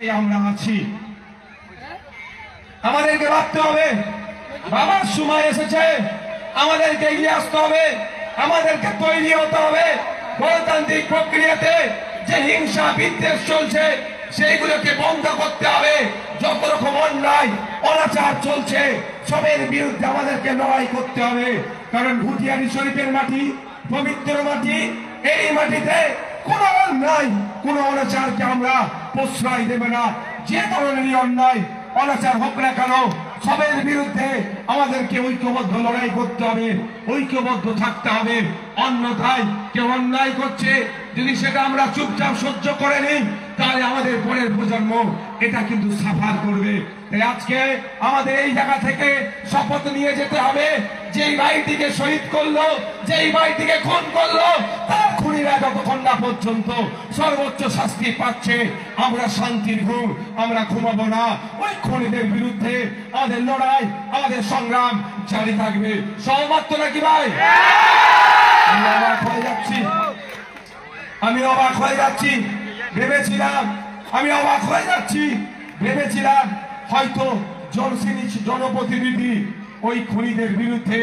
আমরা আছি, আমাদেরকে ভাবতে হবে। বাবার সময় এসেছে, আমাদেরকে এগিয়ে আসতে হবে, আমাদেরকে তৈরি হতে হবে। গণতান্ত্রিক প্রক্রিয়াতে যে হিংসা বিদ্বেষ চলছে সেইগুলোকে বন্ধ করতে হবে। যত রকম অন্যায় অনাচার চলছে সবের বিরুদ্ধে আমাদেরকে লড়াই করতে হবে। কারণ ভুটিয়ারি শরীফের মাটি পবিত্র মাটি, এই মাটিতে কোন অন্যায় কোন অনাচারকে আমরা প্রশ্রয় দেব না। যে ধরনেরই অন্যায় অনাচার হোক না কেন সবের বিরুদ্ধে আমাদেরকে ঐক্যবদ্ধ লড়াই করতে হবে, ঐক্যবদ্ধ থাকতে হবে। অন্যথায় কেউ অন্যায় করছে যদি সেটা আমরা চুপচাপ সহ্য করে নিই তাহলে আমাদের পরের প্রজন্ম এটা কিন্তু সাফার করবে। তাই আজকে আমাদের এই জায়গা থেকে শপথ নিয়ে যেতে হবে, যেই ভাইটিকে শহীদ করলো, যেই ভাইটিকে খুন করলো তার খুনিরা যতক্ষণ না পর্যন্ত সর্বোচ্চ শাস্তি পাচ্ছে আমরা শান্তির ঘুম আমরা ঘুমাবো না। ওই খুনিদের বিরুদ্ধে আমাদের লড়াই আমাদের সংগ্রাম জারি থাকবে। সহমত তো নাকি ভাই? আমি অবাক হয়ে যাচ্ছি, আমি অবাক হয়ে যাচ্ছি। ভেবেছিলাম হয়তো জনপ্রতিনিধি ওই খুনিদের বিরুদ্ধে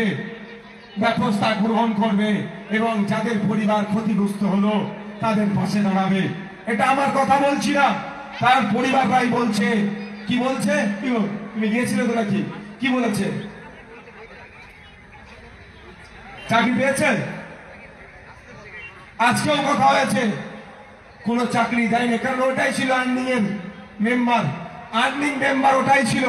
ব্যবস্থা গ্রহণ করবে এবং যাদের পরিবার ক্ষতিগ্রস্ত হলো তাদের পাশে দাঁড়াবে। এটা আমার কথা বলছি না, তার পরিবাররাই বলছে। কি বলছে? তুমি গিয়েছিলে তো নাকি? কি বলেছে? চাকরি পেয়েছে? আজকেও কথা হয়েছে, কোন চাকরি দেয়নি, কারণ ওটাই ছিল আর্নিং মেম্বার ওটাই ছিল।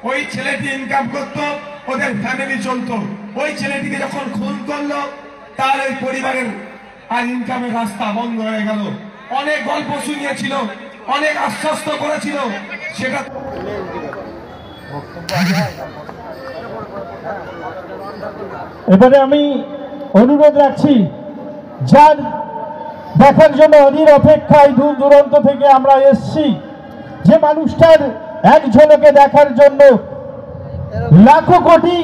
ওই ছেলেটি ইনকাম করতো, ওদের ফ্যামিলি চলতো। ওই ছেলেটিকে যখন খুন করলো তার ওই পরিবারের আর ইনকামের রাস্তা বন্ধ হয়ে গেল। অনেক গল্প শুনিয়েছিল, অনেক আশ্বস্ত করেছিল, সেটা এবারে আমি অনুরোধ রাখছি, যার দেখার জন্য অধীর অপেক্ষায় দূর দূরান্ত থেকে আমরা এসছি, যে মানুষটার এক ঝলকে দেখার জন্য লাখো কোটি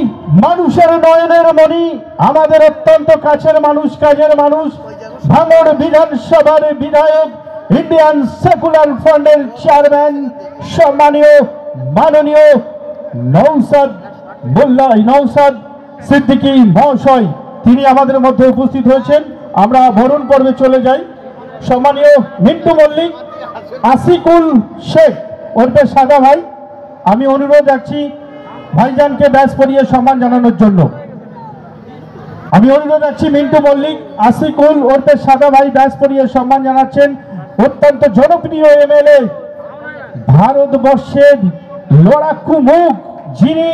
মানুষের নয়নের মণি, আমাদের অত্যন্ত কাছের মানুষ, কাজের মানুষ, ভাঙড় বিধানসভার বিধায়ক, ইন্ডিয়ান সেকুলার ফ্রন্টের চেয়ারম্যান, সম্মানীয় মাননীয় নওশাদ সিদ্দিকী মহাশয়, তিনি আমাদের মধ্যে উপস্থিত হয়েছেন। আমরা বরণ পর্বে চলে যাই। সম্মানীয় মিন্টু মল্লিক, আশিকুল শেখ ওরফে সাদা ভাই, আমি অনুরোধ রাখছি ভাইজানকে ব্যাস পরিয়ে সম্মান জানানোর জন্য। আমি অনুরোধ রাখছি মিন্টু মল্লিক, আশিকুল ওরফে সাদা ভাই ব্যাস পরিয়ে সম্মান জানাচ্ছেন। অত্যন্ত জনপ্রিয় এমএলএ, ভারতবর্ষের লড়াকু মুখ, যিনি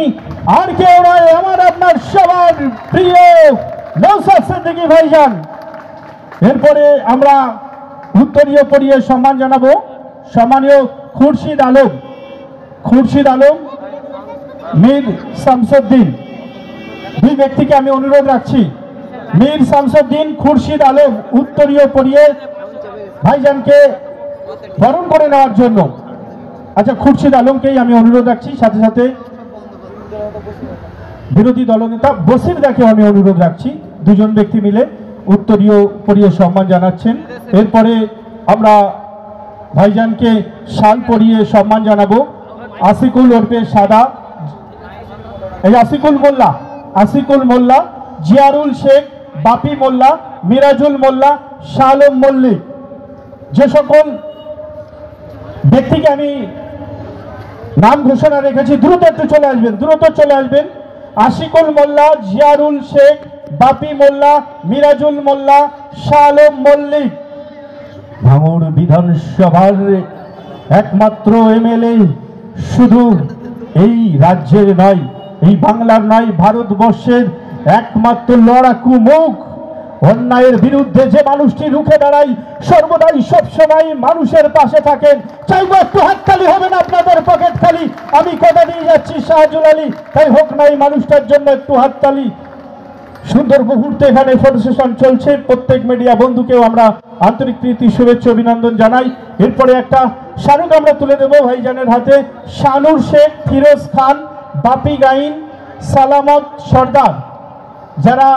আর কেউ নয়, আমার আপনার সবার প্রিয় নওশাদ সিদ্দিকী ভাইজান। এরপরে আমরা উত্তরীয় পরিয়ে সম্মান জানাবো সম্মানীয় খুরশিদ আলম, মীর শামসুদ্দিন। দুই ব্যক্তিকে আমি অনুরোধ রাখছি, মীর শামসুদ্দিন, খুরশিদ আলম, উত্তরীয় পরিয়ে ভাইজানকে বরণ করে নেওয়ার জন্য। আচ্ছা, খুরশিদ আলমকেই আমি অনুরোধ রাখছি, সাথে সাথে বিরোধী দলনেতা বসিরদাকে আমি অনুরোধ রাখছি। দুজন ব্যক্তি মিলে উত্তরীয় পরিয়ে সম্মান জানাচ্ছেন। এরপরে আমরা ভাইজানকে শাল পরিয়ে সম্মান জানাবো। আশিকুল ওরফে সাদা, এই আশিকুল মোল্লা, জিয়ারুল শেখ, বাপি মোল্লা, মিরাজুল মোল্লা, শালম মল্লিক, যে সকল ব্যক্তিকে আমি নাম ঘোষণা রেখেছি দ্রুত একটু চলে আসবেন। আশিকুল মোল্লা, জিয়ারুল শেখ, বাপি মোল্লা, মিরাজুল মোল্লা, শালম মল্লিক, ভাঙড় বিধানসভার একমাত্র এমএলএ, শুধু এই রাজ্যের নয়, এই বাংলার নয়, ভারতবর্ষের একমাত্র লড়াকু মুখ। অন্যায়ের বিরুদ্ধে যে মানুষটি রুখে দাঁড়ায়, সর্বদাই সবসময় মানুষের পাশে থাকেন। চাইবো একটু হাততালি, হবে না আপনাদের পকেট খালি। আমি কথা দিয়ে যাচ্ছি শাহজুল আলী, তাই হোক না এই মানুষটার জন্য একটু হাততালি। সুন্দর মুহূর্তে এখানে ফটো সেশন চলছে। প্রত্যেক মিডিয়া বন্ধুকেও আমরা আন্তরিক প্রীতি শুভেচ্ছা অভিনন্দন জানাই। এরপরে একটা স্মারক আমরা তুলে দেবো ভাইজানের হাতে। শানুর শেখ, ফিরোজ খান, বাপি গাইন, সালামত সর্দার, যারা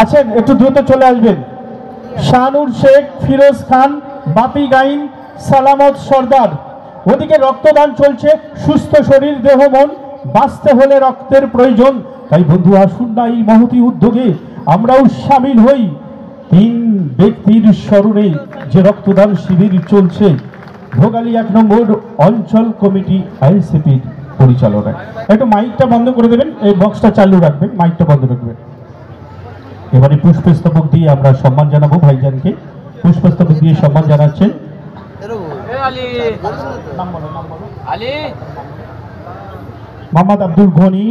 আছেন একটু দ্রুত চলে আসবেন। শানুর শেখ, ফিরোজ খান, বাপি গাইন, সালামত সর্দার। ওদিকে রক্তদান চলছে, সুস্থ শরীর দেহ মন, বাঁচতে হলে রক্তের প্রয়োজন। তাই বন্ধু আসুন না এই মহতি উদ্যোগে আমরাও সামিল হই। 3 ব্যক্তির স্মরণে যে রক্তদান শিবির চলছে ভোগালী 1 নম্বর অঞ্চল কমিটি আইএসএপির পরিচালনায়। একটু মাইকটা বন্ধ করে দেবেন, এই বক্সটা চালু রাখবেন, মাইকটা বন্ধ রাখবেন। এবারে পুষ্পস্তবক দিয়ে আমরা সম্মান জানাবো ভাইজানকে। পুষ্পস্তবক দিয়ে সম্মান জানাচ্ছেন মোহাম্মদ আব্দুল ঘনি।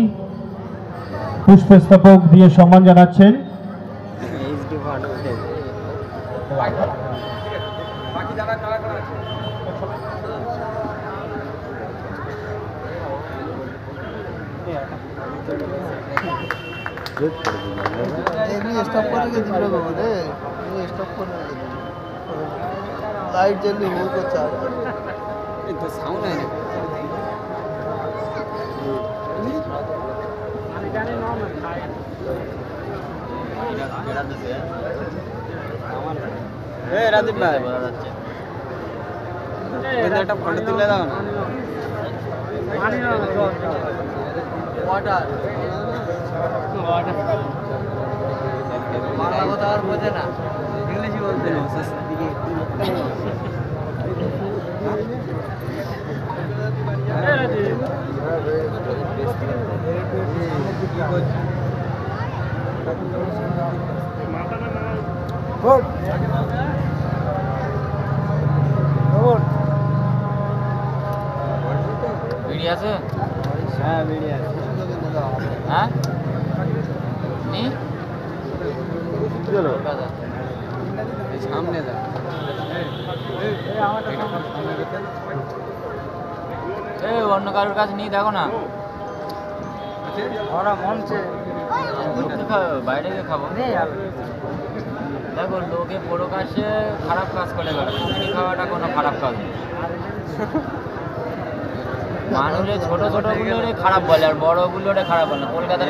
পুষ্পস্তবক দিয়ে সম্মান জানাচ্ছেন लाइट जल्दी हो तो चार तो साउंड है ए रादीप भाई একটা ফটো তুলে দাও না পানি না ওয়াটার বাংলা কথা আর বোঝে না ইংলিশই বলতে না ভিডিও আছে হ্যাঁ ভিডিও আছে হ্যাঁ নি চলো সামনে যা এই অন্য কারোর কাছে নিয়ে দেখো না ওরা মনছে বাইরে গিয়ে খাবো দেখো লোকে বড় কাছে খারাপ কাজ করে বিরিয়ানি খাওয়াটা কোনো খারাপ কাজ নেই মানুষের ছোট ছোট গুলো খারাপ বলে আর বড় গুলো খারাপ বলে না। কলকাতার